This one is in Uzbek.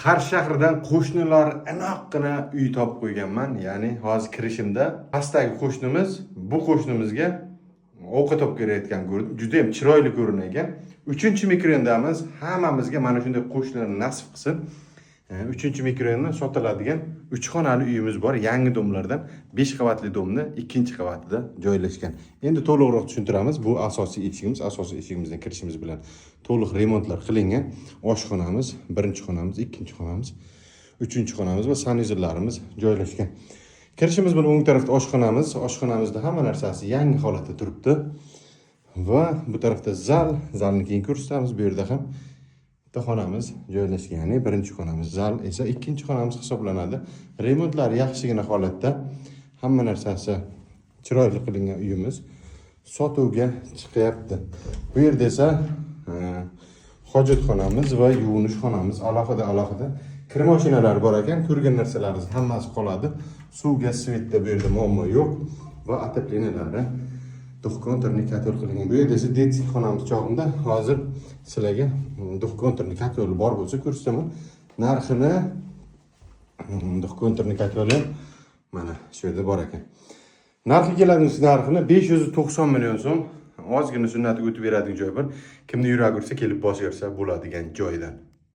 Qarshi shahridan qo'shnilar inoqqina uy topib qo'yganman. Ya'ni hozir kirishimda pastdagi qo'shnimiz bu qo'shnimizga ovqat olib kelayotgan ko'rdim. Juda ham chiroyli ko'ringan. 3-mikrondamiz. Hammamizga mana shunday qo'shnilar nasib qilsin. 3-mikronni sotiladigan 3 xonali uyimiz bor. Yangi domlardan 5 qavatli domni 2-qavatida joylashgan. Endi to'liqroq tushuntiramiz. Bu asosiy eshigimiz. Asosiy eshigimizdan kirishimiz bilan to'liq remontlar qilingan. Oshxonamiz, 1-xonamiz, 2-xonamiz, 3-xonamiz va sanuzillarimiz joylashgan. Kirishimiz bilan o'ng tarafda oshxonamiz. Oshxonamizda hamma narsasi yangi holatda turibdi. Va bu tarafda zal, zalni keyin ko'rsatamiz. Bu yerda ham xonamiz joylashgan. Ya'ni 1-xonamiz, zal esa 2-xonamiz hisoblanadi. Remontlar yaxshigina holatda. Hamma narsasi chiroyli qilingan uyimiz sotuvga chiqyapti. Bu yerda esa hojatxonamiz va yuvinish xonamiz alohida kir mashinalari bor ekan. Ko'rgan narsalaringiz hammasi qoladi. Suvga, svetda bu yerda muammo yo'q va otopleniyalari duxkontrni kotol qilingan. Bu yerda esa detskiy xonamiz chog'imda hozir sizlarga duxkontrni kotoli bor bo'lsa ko'rsataman. Narxini duxkontrni kotoli mana shu yerda bor ekan. Narxi keladigan narxini 590 million so'm. Ozgina sunnatiga o'tib beradigan joy bor. Kimni yuragursa kelib bosaversa bo'ladigan joydan.